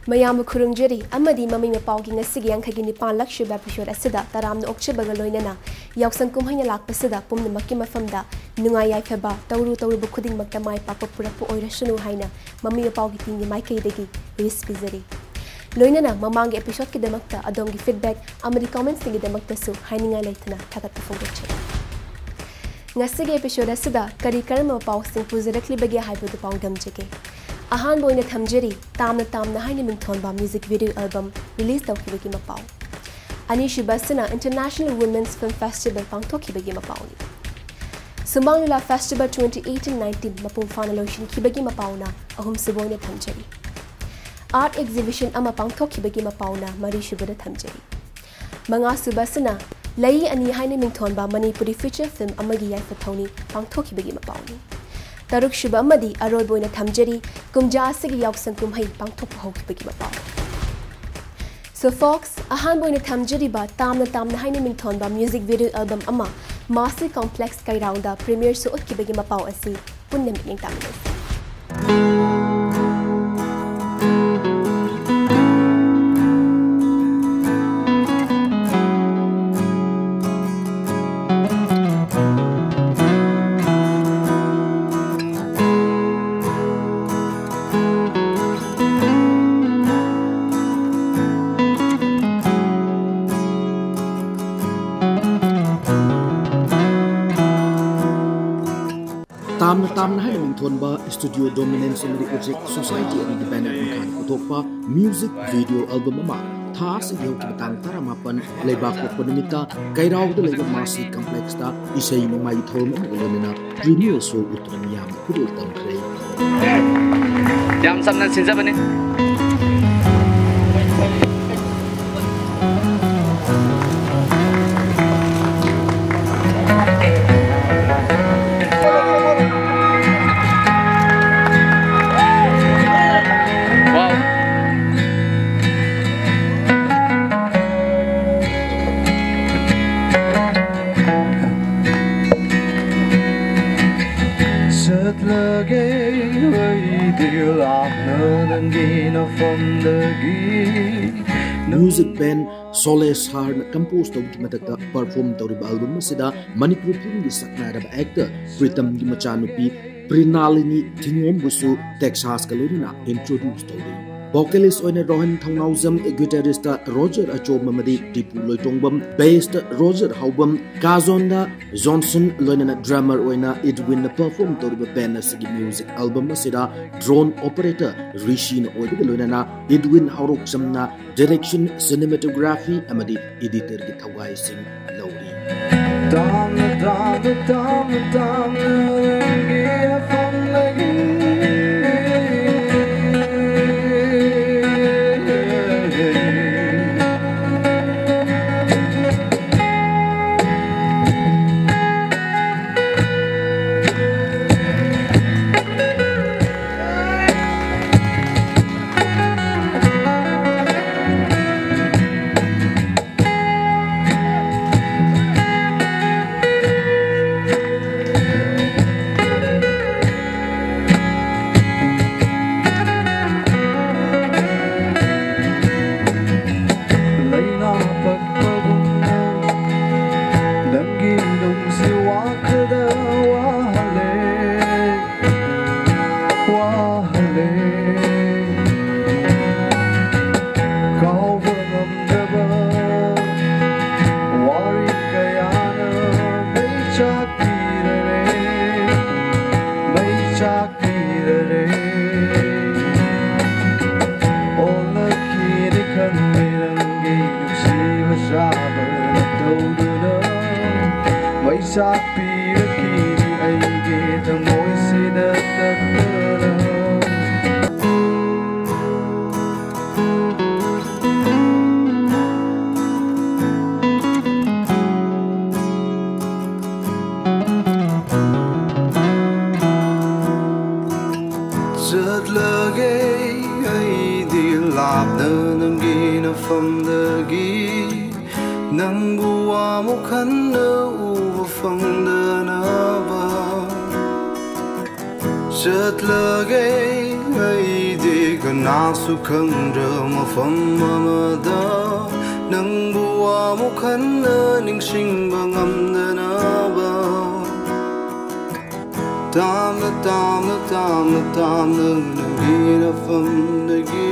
Mayam Kurumjeri, Amadi Mami Mapao gi ngasi gi angkhagi nipan lakshib episode asida taramna okchebaga loinana yausan kumhaina lakpasida pumnamakki mafamda nungai yaifeba tawru bu khuding makta mai papa purapu oirasunu haina Mami Mapao gi tingi maikai degi ris pizari loinana mamang episode ki damakta adom gi feedback amadi comments gi damakta su haininga leitana thagat phongche ngasi gi episode asida kari karma Mapao sing puzirakli bagi haibu pau damjege Ahan boina thamjeri tamna haina mingthonba music video album release tawkibagi Mapao. Ani shibasana International Women's Film Festival pangthokibagi Mapao ni. Sumbangla Festival 2018-19 mapung fanalotion kibagi Mapao na ahum siboina thamjeri. Art exhibition ama pangthokibagi Mapao na mari shibada thamjeri. Manga subasana lai ani haina mingthonba Manipuri feature film amagi yai fathoni pangthokibagi Mapao ni. Taruk Shiba Amadi Aroi Boina Thamjeri Kumja Sigi Yauksan Kumhai Pangthok Hokibagi Mapao. So folks, Ahan Boina Thamjeri ba tamna haina mingthon ba music video album ama Master Complex kai rounda premiere so utkibagi Mapao asi punnem ning tamilis. Tamna hai mingthonba studio dominance in the project society and independent kan kutokpa music video album ama thas yau kitang taramapan leibak ponimita kairau de leiba masi complex ta isai no mai thom ngolena premiere show utramiam kudul tamre jam samna sinja bane Music band Solace Harn composed of Kimataka performed the album Masida Manipur Puri Saknada actor Pritam Gimachanupi Prinalini Tingom Busu Texas Kalorina introduced the vocalist on Rohan Thangnauzam, guitarist Roger Achom Mamadi, Tipu Loitongbam, bassist Roger Haubam, Kazonda Johnson, Lona drummer Oina Edwin performed the band music album Masida, drone operator Rishin Oibilona, Edwin Hauroksamna, direction cinematography, Amadi editor Gitawai Singh Lowry. Chợt lơ ghé ngây đi gần nasu khandra mafam amada nangbu amuk khanna ningsingba ngamdana ba tamna tamna tamna tamna nangina famdagi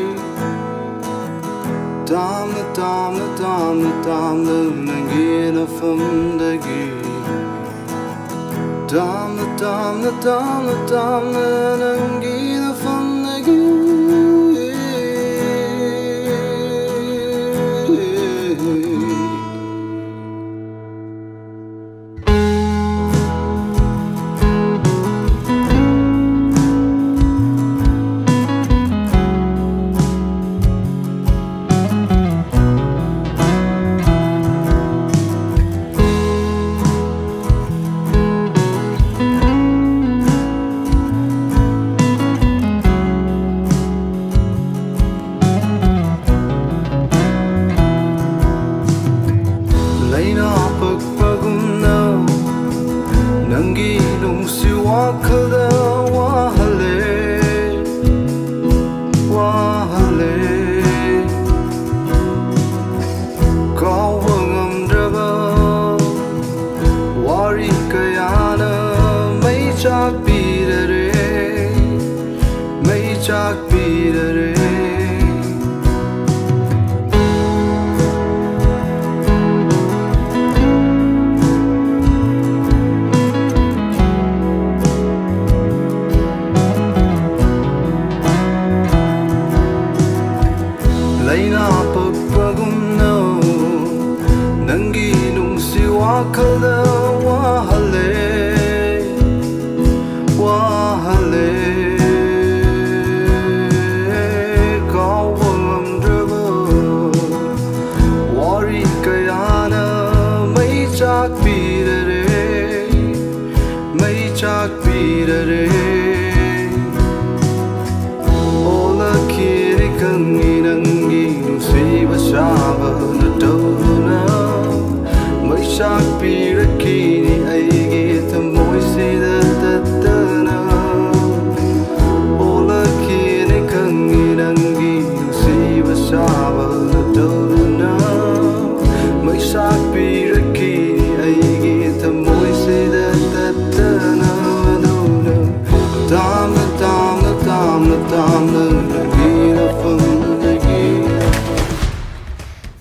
tamna tamna tamna tamna nangina famdagi tamna tamna tamna tamna nangina famdagi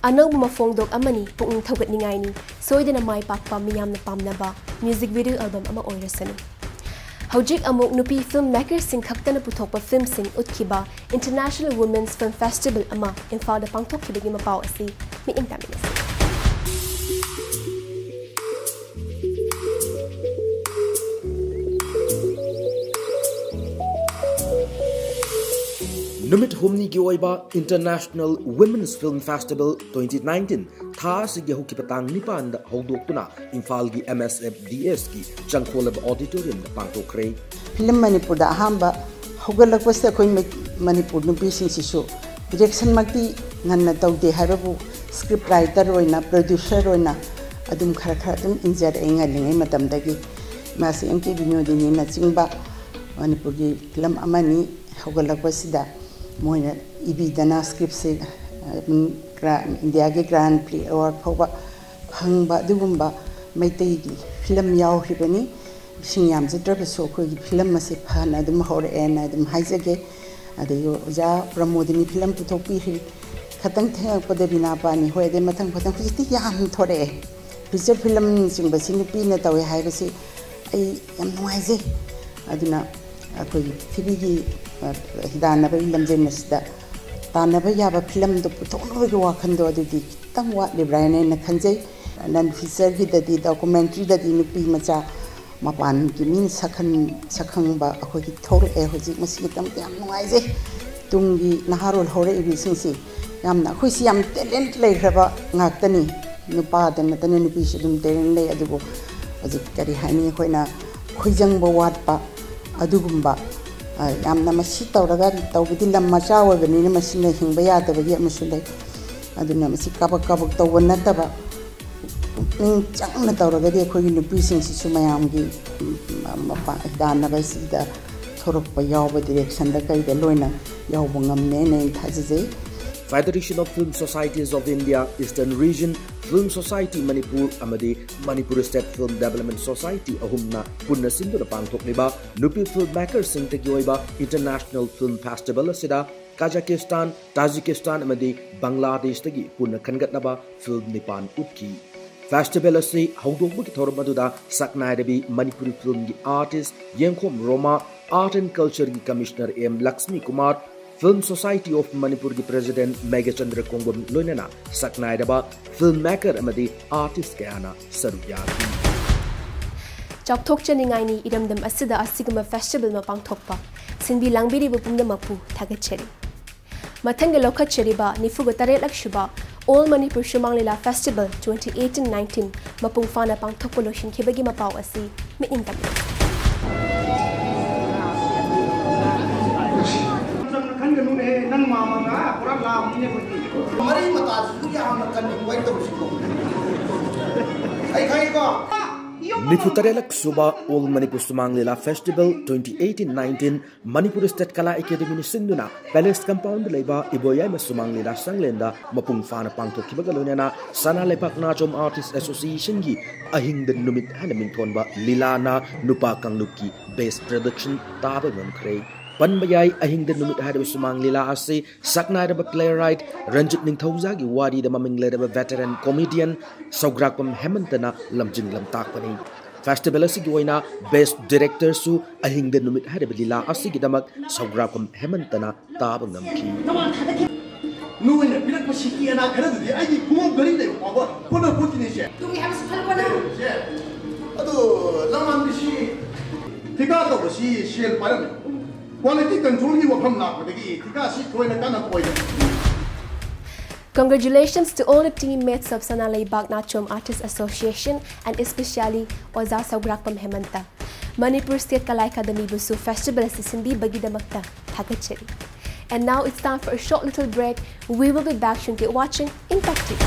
Anang mafongdok amani pung thogat ningai ni soidana mai pakpa miyamna pamnaba music video album ama oirasanu hojik amok nupi filmmaker sing khaktana puthokpa film sing utkiba International Women's Film Festival ama infada pangthokibagi mapao asi mi intaminas Numit humni gi oiba International Women's Film Festival 2019 tha sigi huki patang nipan da hawdoktuna Imphal gi MSFDS gi Changkholab Auditorium da pangtokre film Manipur da hamba hogalakwas khoi Manipur nupi sing sisu direction makti nganna tawde haibabu script writer roina producer roina adum khara khara adum injare engalingai matam dagi masi MK binodi ni na chingba Manipur gi film amani hogalakwas da मोइना इबिदना script से India के grand prix award फौबा फंगबा दुगुम्बा मैतई की film यावरिबनी सिंयाम जत्रबसो कोई film मसे फाना दुम होरे एना दुम हाइजगे अदयो जा प्रमोदिनी फिल्म पुथोपी हि खतंग थे पदे बिना पानी होय दे मथंग पथंग खुजति याम थोरे फीचर फिल्म सिंबसी नुपी न तवे हाइबसी आई याम नुआइजे अदुना अकोई थिबिगी हिदानबा लमजेनसदा तानबा याबा फिल्म दो पुथोनबगे वाखंदो अदुदी तंग वा लिब्रायने न खंजे नन फीचर गी ददी डॉक्यूमेंट्री ददी नुपी मचा मपान की मीन सखंबा अखोगी थोर ए होजी मसी तम याम नुआइजे तुंगी नहारोल होरे इबी सिंसी यामना खोइसी याम टैलेंट लेखरबा ngakतनी नुपा दन तने नुपी से दुम टैलेंट ले अदुबो अजि करी हानी खोइना खोइजंबो वाटपा अदुगुम्बा यामना मसी तौरगा तौबदी लम मचा ओबनी मसीना हिंबा यादबगी अमसु ले अदुना मसी काबक काबक तौब नतबा चंगना तौरगदी अखोगी नुपी सिंसी सु मयामगी मपा दानबा सिदा थोरक्पा यावबा डायरेक्शन दा कई दा लोइना यावबा ngamne ne thajije Federation of Film Societies of India Eastern Region Film Society Manipur amadi Manipur State Film Development Society ahumna punna sinduna pangthokniba nupi filmmakers singtagi oiba International Film Festival asida Kazakhstan, Tajikistan amadi Bangladesh tagi punna khangatnaba film nipan utki Festival asi haudokbuki thormaduda saknaidabi Manipuri film gi artist Yengkhom Roma Art and Culture gi Commissioner M Lakshmi Kumar Film Society of Manipur ki President Megachandra Kongbam loinana saknaidaba filmmaker amadi artist kayana saruyaki Chokthok chaningai ni iramdam asida asigama festival ma pangthokpa sinbi langbiri bu pumna mapu thagacheri mathanga lokacheri ba nifuga tare lakshuba All Manipur Shumang Lila Festival 2018-19 mapung fana pangthokpa loshin khibagi mapau asi mitin tam Nifutarelak Suba All Manipur Sumang Lila Festival 2018-19 Manipur State Kala Academy ni Sinduna Palace Compound Leba Iboya Sumang Lila Sanglenda Mapung Fana Pangto Kibagalonana Sana Lepak Nachom Artist Association gi Ahing the Numit Hanamin Tonba Lilana Nupa Kangluki Best Production Taba Kray Panbayay ahing the numit had sumang lila ase saknaidaba playwright Ranjit Ningthauza gi wari the maming ledaba veteran comedian Saugrakpam Hemantana lamjing lamtakpani Festival asigi oina best director su ahing the numit had lila ase gi damak Saugrakpam Hemantana taba ngamki No in a pillar shiki and I can't I won't believe it. What a put in his head. Do we have some fun? Although Laman Tigato was she parameter. Quality control will come now with the Tikasi to a kind of point. Congratulations to all the teammates of Sanalay Bagnachom Artists Association and especially Oza Saugrakpam Hemanta. Manipur State Kala Academy Busu Festival Simbi Bagidamakta Thakacheri. And now it's time for a short little break. We will be back soon. Keep watching Impact TV.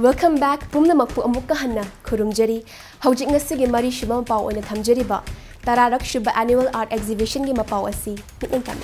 Welcome back. Pumna mapu amukka hanna khurumjari. Haujik ngasigi mari shubha mapao oina thamjari ba. Tararak shubha annual art exhibition gi mapao asi mitin tam.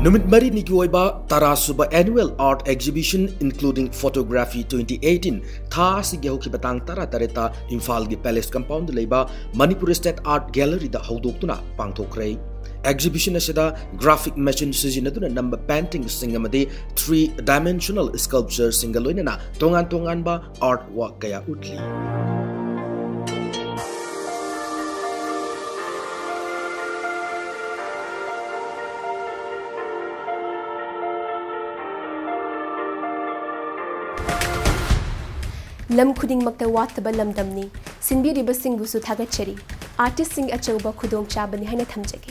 Numit Mari Nikiwaiba Tarasuba Annual Art Exhibition including Photography 2018 Tha Sige Hoki Batang Tara Tareta Imphal gi Palace Compound Leba Manipur State Art Gallery da Haudoktuna Pangthokrai Exhibition asida graphic machine sizinaduna number painting singamadi 3-dimensional sculpture singaloinana tongan ba artwork kaya utli Lam khuding makta wataba lamdamni sinbi riba singbu su thagachari artist sing achauba khudong chabani haina thamjage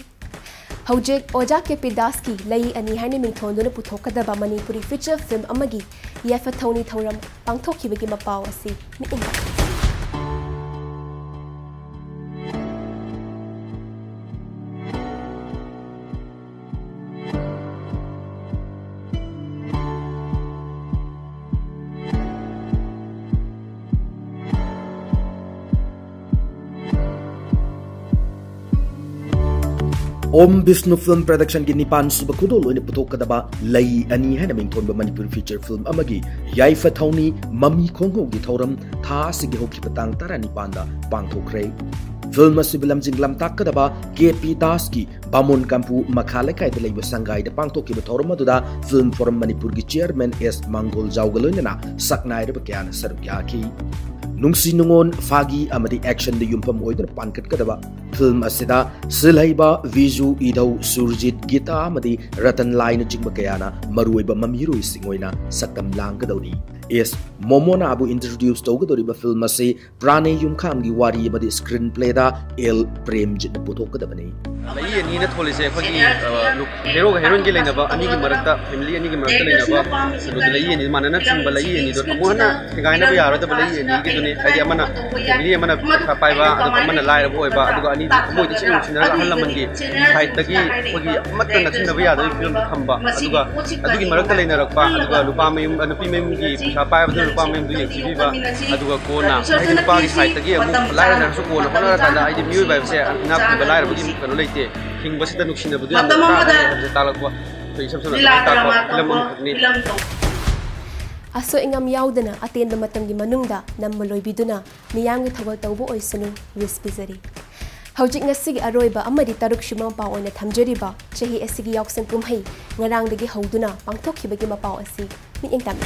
Hojek Oja ke Pidaski lai ani haina mingthonduna puthokadaba Manipuri feature film amagi yafa thoni thoram pangthokibagi mapao asi miin Om Vishnu Film Production ki nipan suba kudo loine puthokadaba lai ani haina mingthonba Manipur feature film amagi yaifa thauni mami khongho gi thoram tha sigi hokhi patang tara nipanda pangthokre film asibilam jinglam takadaba KP Das ki Bamon Kampu Makhale kai de leiba sangai de pangthokki ba thoram aduda film forum Manipur gi chairman S Mangol Jaugalona saknai de bakyan sarukya ki Nungsi nungon fagi amadi action de yumpam oider pankat kadaba film asida silaiba visu idau surjit gita amadi ratan line jingba kayana maruiba mamiroi singoina satam langgadori is momona abu introduce togadori ba film ase prane yumkham gi wari amadi screenplay da el premjit putokadabani lai ani na tholise khodi hero ga heroine gi leinaba ani gi marakta family ani gi marakta leinaba so lai ani manana chungba lai ani do mohana gaina ba yaro da lai ani gi dune ai amana family amana pai ba adu amana lai ra boy ba adu ani moi di ching ching ra hal man gi sai tagi khodi amatta na ching ba yaro film thamba adu gi marakta leina rakpa adu lupa mayum nupi mayum gi pai ba lupa mayum du yek ba adu ko na ai lupa gi sai tagi amu lai na su ko na kona ra da ai di miu ba se na ba lai ra gi kanu leite king basida nuksina budu ya talakwa to isam sana talakwa film ni aso ingam yaudana aten matamgi manungda nammaloi biduna miyamgi thawal tawbo oisanu risk bizari hojik ngasigi aroiba amadi taruk shuma pa oina thamjariba chahi asigi yauksan kumhai ngarangdagi hauduna pangthokhibagi mapao asi mi engtam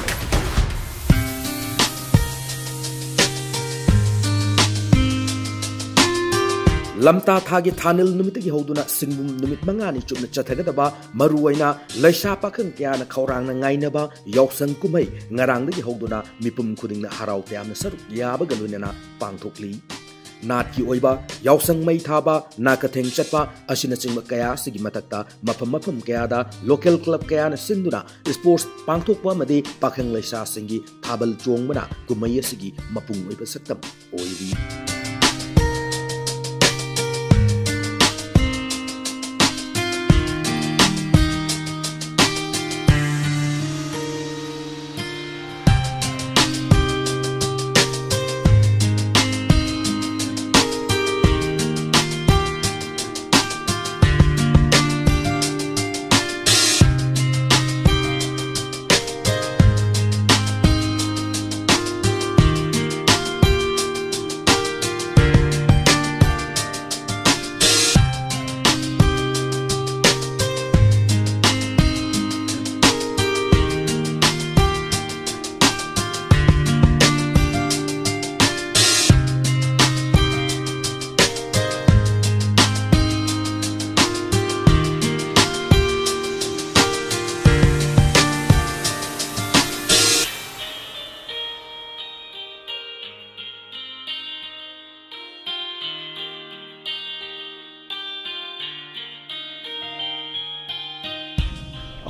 Lamta thagi thanil numitagi hoduna singbum numit mangani chumna chathagadaba maruwaina laisa pakhang kyana khawrang na ngainaba yausang kumai ngarangdagi hoduna mipum khudingna harau tyamna saruk yaba galunena pangthokli natki oiba yausang mai thaba nakatheng chatpa asina chingma kaya sigi matakta mafam kaya da local club kaya na sinduna sports pangthokpa made pakhang laisa singi thabal chongmana kumai sigi mapung oiba saktam oiri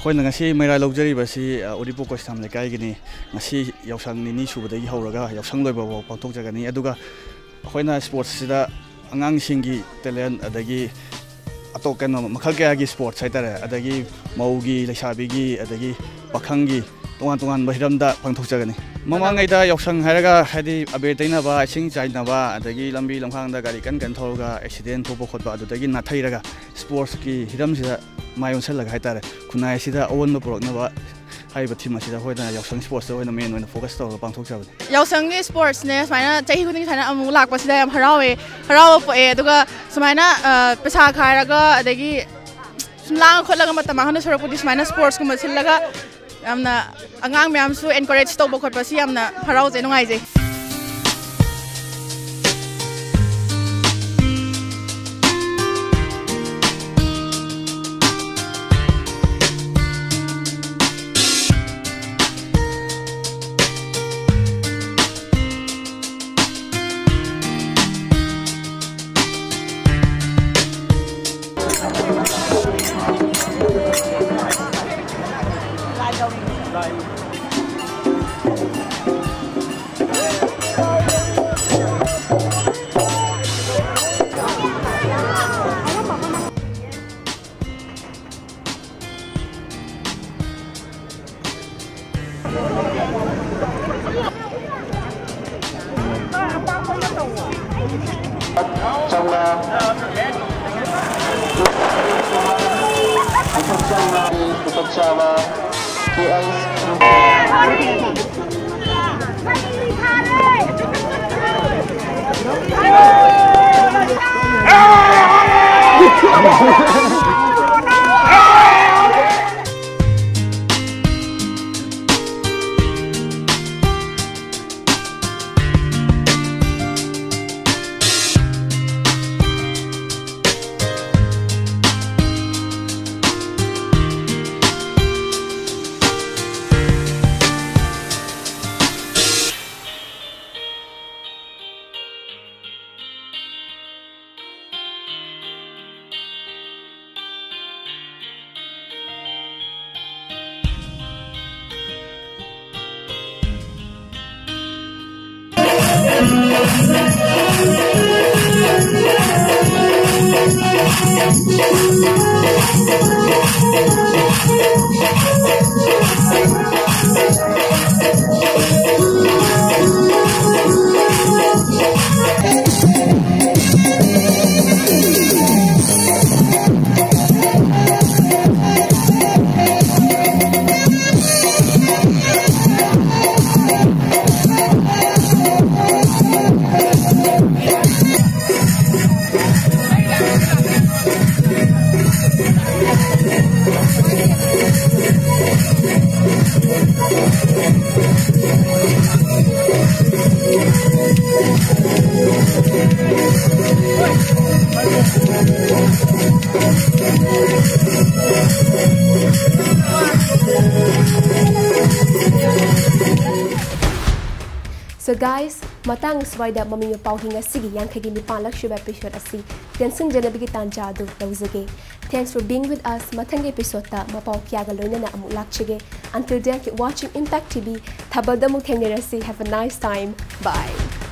ꯑꯩꯈꯣꯏꯅ ꯉꯁꯤ ꯃꯩꯔꯥ ꯂꯧꯖꯔꯤꯕꯁꯤ ꯎꯔꯤꯄꯣꯛ ꯀꯣꯏꯁꯊꯥꯝ ꯂꯩꯀꯥꯏꯒꯤꯅꯤ ꯉꯁꯤ ꯌꯥꯎꯁꯪ ꯅꯤꯅꯤ ꯁꯨꯕꯗꯒꯤ ꯍꯧꯔꯒ ꯌꯥꯎꯁꯪ ꯂꯣꯏꯕꯐꯥꯎ ꯄꯥꯡꯊꯣꯛꯆꯒꯅꯤ ꯑꯗꯨꯒ ꯑꯩꯈꯣꯏꯅ ꯁ꯭ꯄꯣꯔꯠꯁꯁꯤꯗ ꯑꯉꯥꯡꯁꯤꯡꯒꯤ talent ꯑꯗꯒꯤ ꯑꯇꯣꯞ ꯀꯩꯅꯣ ꯃꯈꯜ ꯀꯌꯥꯒꯤ ꯁ꯭ꯄꯣꯔꯠꯁ ꯍꯥꯏꯇꯥꯔꯦ ꯑꯗꯒꯤ ꯃꯧꯒꯤ ꯂꯩꯁꯥꯕꯤꯒꯤ ꯑꯗꯒꯤ ꯄꯥꯈꯪꯒꯤ ꯇꯣꯉꯥꯟ ꯇꯣꯉꯥꯟꯕ ꯍꯤꯔꯝꯗ ꯄꯥꯡꯊꯣꯛꯆꯒꯅꯤ ꯃꯃꯥꯡꯉꯩꯗ ꯌꯥꯎꯁꯪ ꯍꯥꯏꯔꯒ ꯍꯥꯏꯗꯤ ꯑꯕꯦꯔ ꯇꯩꯅꯕ ꯏꯁꯤꯡ ꯆꯥꯏꯅꯕ ꯑꯗꯒꯤ ꯂꯝꯕꯤ ꯂꯝꯈꯥꯡꯗ ꯒꯥꯔꯤ ꯀꯟ ꯊꯧꯔꯒ ꯑꯦꯛꯁꯤꯗꯦꯟ ꯊꯣꯛꯄ ꯈꯣꯠꯄ ꯑꯗꯨꯗꯒꯤ ꯅꯥꯊꯩꯔꯒ ꯁ꯭ꯄꯣꯔꯠꯁꯀꯤ ꯍꯤꯔꯝꯁꯤꯗ ꯃꯥꯏ ꯑꯣꯟꯁꯜꯂꯒ ꯍꯥꯏꯇꯥꯔꯦ ꯈꯨꯟꯅꯥꯏ ꯑꯁꯤꯗ ꯑꯑꯣꯟꯕ ꯄꯨꯔꯛꯅꯕ ꯍꯥꯏꯔꯤꯕ ꯊꯤꯝ ꯑꯁꯤꯗ ꯑꯩꯈꯣꯏꯅ ꯌꯥꯎꯁꯪ ꯁ꯭ꯄꯣꯔꯠꯁꯇ ꯑꯣꯏꯅ ꯃꯦꯟ ꯑꯣꯏꯅ ꯐꯣꯀꯁ ꯇꯧꯔꯒ ꯄꯥꯡꯊꯣꯛꯆꯕꯅꯤ ꯌꯥꯎꯁꯪꯒꯤ ꯁ꯭ꯄꯣꯔꯠꯁꯅꯦ ꯁꯨꯃꯥꯏꯅ ꯆꯍꯤ ꯈꯨꯗꯤꯡꯒꯤ ꯁꯨꯃꯥꯏꯅ ꯑꯃꯨꯛ ꯂꯥꯛꯄꯁꯤꯗ ꯌꯥꯝ ꯍꯔꯥꯎꯕ ꯄꯣꯛꯑꯦ ꯑꯗꯨꯒ ꯁꯨꯃꯥꯏꯅ ꯄꯩꯁꯥ ꯈꯥꯏꯔꯒ ꯑꯗꯒꯤ ꯁꯨꯝ ꯂꯥꯡꯉ ꯈꯣꯠꯂꯒ ꯃꯇꯝ ꯃꯥꯡꯍꯟꯗ ꯁꯔꯛꯄꯨꯗꯤ ꯁꯨꯃꯥꯏꯅ ꯁ꯭ꯄꯣꯔꯠꯁꯀꯨꯝꯕ ꯁꯤꯜꯂꯒ ꯌꯥꯝꯅ ꯑꯉꯥꯡ ꯃꯌꯥꯝꯁꯨ ꯑꯦꯟꯀꯔꯦꯖ ꯇꯧꯕ ꯈꯣꯠꯄꯁꯤ ꯌꯥꯝꯅ ꯍꯔꯥꯎꯖꯩ ꯅꯨꯡꯉꯥꯏꯖꯩ trong So guys, matang swaida Mami Mapao hinga sigi yang khagi ni palak shuba episode asi tensung janabigi tanja adu lawzage. Thanks for being with us. Matang episode ta Mapao kya galoina na amuk lakchige. Until then, keep watching Impact TV. Thabada muk thengerasi. Have a nice time. Bye.